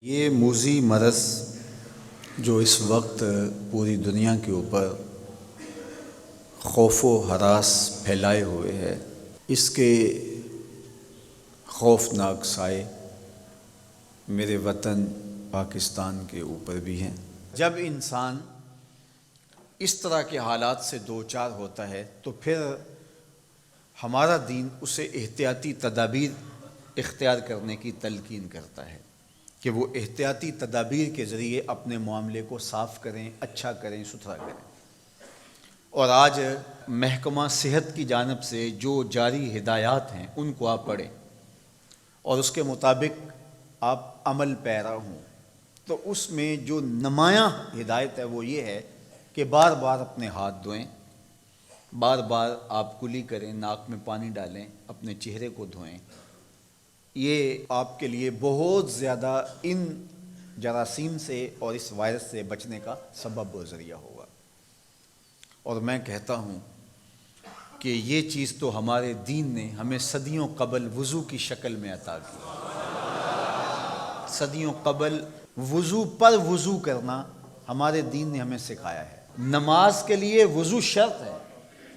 یہ موذی مرض جو اس وقت پوری دنیا کے اوپر خوف و ہراس پھیلائے ہوئے ہے، اس کے خوفناک سائے میرے وطن پاکستان کے اوپر بھی ہیں۔ جب انسان اس طرح کے حالات سے دوچار ہوتا ہے تو پھر ہمارا دین اسے احتیاطی تدابیر اختیار کرنے کی تلقین کرتا ہے کہ وہ احتیاطی تدابیر کے ذریعے اپنے معاملے کو صاف کریں، اچھا کریں، ستھرا کریں۔ اور آج محکمہ صحت کی جانب سے جو جاری ہدایات ہیں ان کو آپ پڑھیں اور اس کے مطابق آپ عمل پیرا ہوں، تو اس میں جو نمایاں ہدایت ہے وہ یہ ہے کہ بار بار اپنے ہاتھ دھوئیں، بار بار آپ کلی کریں، ناک میں پانی ڈالیں، اپنے چہرے کو دھوئیں۔ یہ آپ کے لیے بہت زیادہ ان جراثیم سے اور اس وائرس سے بچنے کا سبب و ذریعہ ہوگا۔ اور میں کہتا ہوں کہ یہ چیز تو ہمارے دین نے ہمیں صدیوں قبل وضو کی شکل میں عطا کی۔ صدیوں قبل وضو پر وضو کرنا ہمارے دین نے ہمیں سکھایا ہے۔ نماز کے لیے وضو شرط ہے،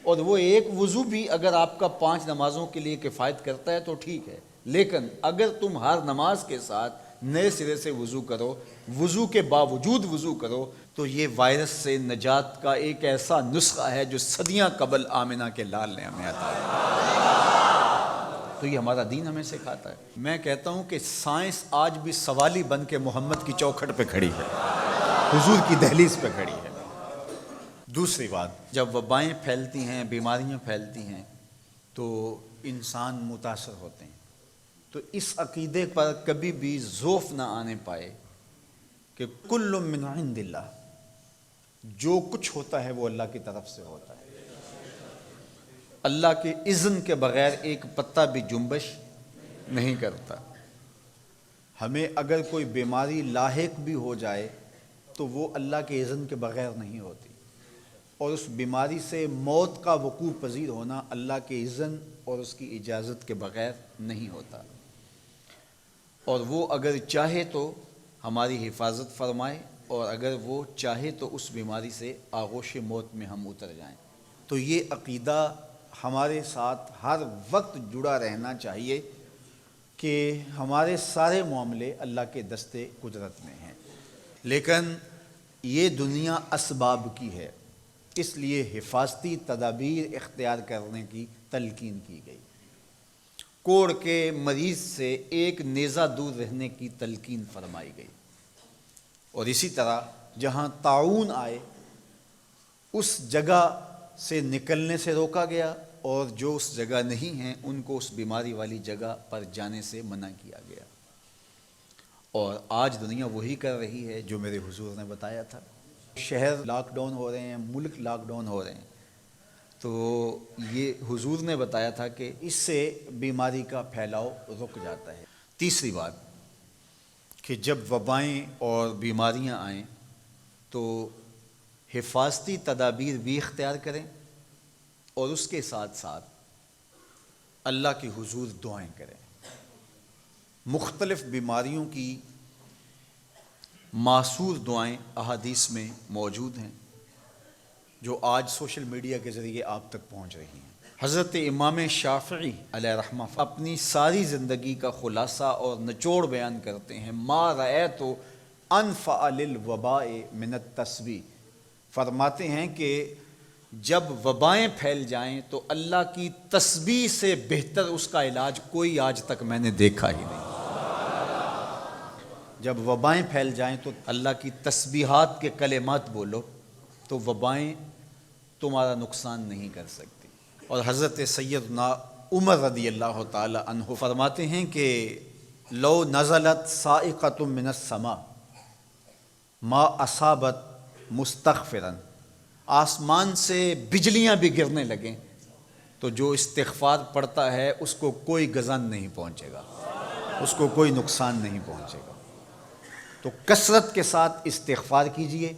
اور وہ ایک وضو بھی اگر آپ کا 5 نمازوں کے لیے کفایت کرتا ہے تو ٹھیک ہے، لیکن اگر تم ہر نماز کے ساتھ نئے سرے سے وضو کرو، وضو کے باوجود وضو کرو، تو یہ وائرس سے نجات کا ایک ایسا نسخہ ہے جو صدیاں قبل آمنہ کے لال نے ہمیں عطا کیا۔ تو یہ ہمارا دین ہمیں سکھاتا ہے۔ میں کہتا ہوں کہ سائنس آج بھی سوالی بن کے محمد کی چوکھٹ پہ کھڑی ہے، حضور کی دہلیز پہ کھڑی ہے۔ دوسری بات، جب وبائیں پھیلتی ہیں، بیماریاں پھیلتی ہیں تو انسان متاثر ہوتے ہیں، تو اس عقیدے پر کبھی بھی ضعف نہ آنے پائے کہ کل من عند اللہ، جو کچھ ہوتا ہے وہ اللہ کی طرف سے ہوتا ہے۔ اللہ کے اذن کے بغیر ایک پتہ بھی جنبش نہیں کرتا۔ ہمیں اگر کوئی بیماری لاحق بھی ہو جائے تو وہ اللہ کے اذن کے بغیر نہیں ہوتی، اور اس بیماری سے موت کا وقوع پذیر ہونا اللہ کے اذن اور اس کی اجازت کے بغیر نہیں ہوتا۔ اور وہ اگر چاہے تو ہماری حفاظت فرمائے، اور اگر وہ چاہے تو اس بیماری سے آغوش موت میں ہم اتر جائیں۔ تو یہ عقیدہ ہمارے ساتھ ہر وقت جڑا رہنا چاہیے کہ ہمارے سارے معاملے اللہ کے دستے قدرت میں ہیں، لیکن یہ دنیا اسباب کی ہے، اس لیے حفاظتی تدابیر اختیار کرنے کی تلقین کی گئی۔ کوڑ کے مریض سے ایک نیزہ دور رہنے کی تلقین فرمائی گئی، اور اسی طرح جہاں طاعون آئے اس جگہ سے نکلنے سے روکا گیا، اور جو اس جگہ نہیں ہیں ان کو اس بیماری والی جگہ پر جانے سے منع کیا گیا۔ اور آج دنیا وہی کر رہی ہے جو میرے حضور نے بتایا تھا۔ شہر لاک ڈاؤن ہو رہے ہیں، ملک لاک ڈاؤن ہو رہے ہیں، تو یہ حضور نے بتایا تھا کہ اس سے بیماری کا پھیلاؤ رک جاتا ہے۔ تیسری بات کہ جب وبائیں اور بیماریاں آئیں تو حفاظتی تدابیر بھی اختیار کریں، اور اس کے ساتھ ساتھ اللہ کی حضور دعائیں کریں۔ مختلف بیماریوں کی معصور دعائیں احادیث میں موجود ہیں جو آج سوشل میڈیا کے ذریعے آپ تک پہنچ رہی ہیں۔ حضرت امام شافعی علیہ رحمہ اپنی ساری زندگی کا خلاصہ اور نچوڑ بیان کرتے ہیں۔ ما رأیت انفع للوباء من التسبیح، فرماتے ہیں کہ جب وبائیں پھیل جائیں تو اللہ کی تسبیح سے بہتر اس کا علاج کوئی آج تک میں نے دیکھا ہی نہیں۔ جب وبائیں پھیل جائیں تو اللہ کی تسبیحات کے کلمات بولو تو وبائیں تمہارا نقصان نہیں کر سکتی۔ اور حضرت سیدنا عمر رضی اللہ تعالی عنہ فرماتے ہیں کہ لو نزلت صاعقۃ من السماء ما اصابت مستغفرا، آسمان سے بجلیاں بھی گرنے لگیں تو جو استغفار پڑتا ہے اس کو کوئی گزن نہیں پہنچے گا، اس کو کوئی نقصان نہیں پہنچے گا۔ تو کثرت کے ساتھ استغفار کیجئے،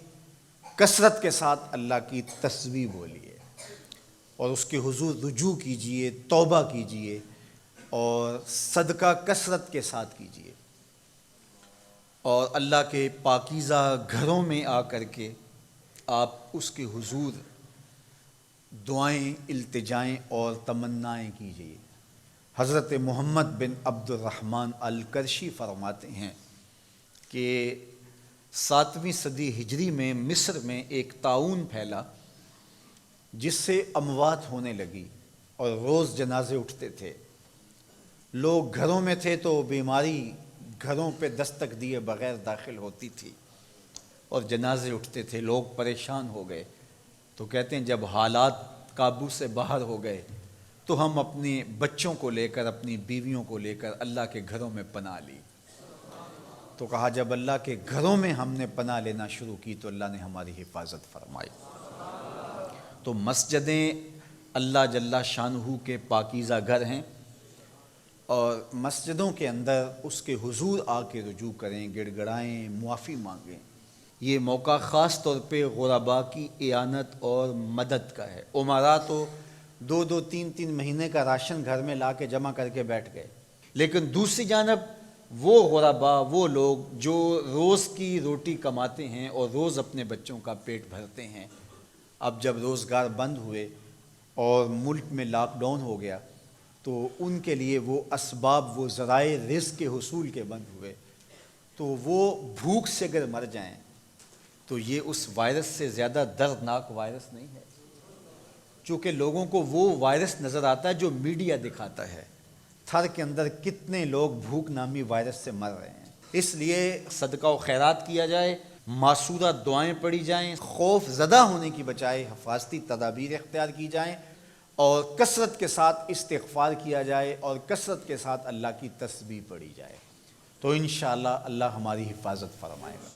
کثرت کے ساتھ اللہ کی تسبیح بولیے، اور اس کے حضور رجوع کیجئے، توبہ کیجئے، اور صدقہ کثرت کے ساتھ کیجئے۔ اور اللہ کے پاکیزہ گھروں میں آ کر کے آپ اس کے حضور دعائیں، التجائیں اور تمنائیں کیجیے۔ حضرت محمد بن عبد الرحمن القرشی فرماتے ہیں کہ 7ویں صدی ہجری میں مصر میں ایک طاعون پھیلا جس سے اموات ہونے لگی اور روز جنازے اٹھتے تھے۔ لوگ گھروں میں تھے تو بیماری گھروں پہ دستک دیے بغیر داخل ہوتی تھی اور جنازے اٹھتے تھے، لوگ پریشان ہو گئے۔ تو کہتے ہیں جب حالات قابو سے باہر ہو گئے تو ہم اپنے بچوں کو لے کر، اپنی بیویوں کو لے کر اللہ کے گھروں میں پناہ لی۔ تو کہا جب اللہ کے گھروں میں ہم نے پناہ لینا شروع کی تو اللہ نے ہماری حفاظت فرمائی۔ تو مسجدیں اللہ جل شانہ کے پاکیزہ گھر ہیں، اور مسجدوں کے اندر اس کے حضور آ کے رجوع کریں، گڑ گڑائیں، معافی مانگیں۔ یہ موقع خاص طور پہ غرباء کی اعانت اور مدد کا ہے۔ امراء تو 2 3 مہینے کا راشن گھر میں لا کے جمع کر کے بیٹھ گئے، لیکن دوسری جانب وہ غرباء، وہ لوگ جو روز کی روٹی کماتے ہیں اور روز اپنے بچوں کا پیٹ بھرتے ہیں، اب جب روزگار بند ہوئے اور ملک میں لاک ڈاؤن ہو گیا تو ان کے لیے وہ اسباب، وہ ذرائع رزق کے حصول کے بند ہوئے، تو وہ بھوک سے اگر مر جائیں تو یہ اس وائرس سے زیادہ دردناک وائرس نہیں ہے، چونکہ لوگوں کو وہ وائرس نظر آتا ہے جو میڈیا دکھاتا ہے۔ تھر کے اندر کتنے لوگ بھوک نامی وائرس سے مر رہے ہیں۔ اس لیے صدقہ و خیرات کیا جائے، معصورہ دعائیں پڑھی جائیں، خوف زدہ ہونے کی بجائے حفاظتی تدابیر اختیار کی جائیں، اور کثرت کے ساتھ استغفار کیا جائے، اور کثرت کے ساتھ اللہ کی تسبیح پڑھی جائے، تو انشاءاللہ اللہ ہماری حفاظت فرمائے گا۔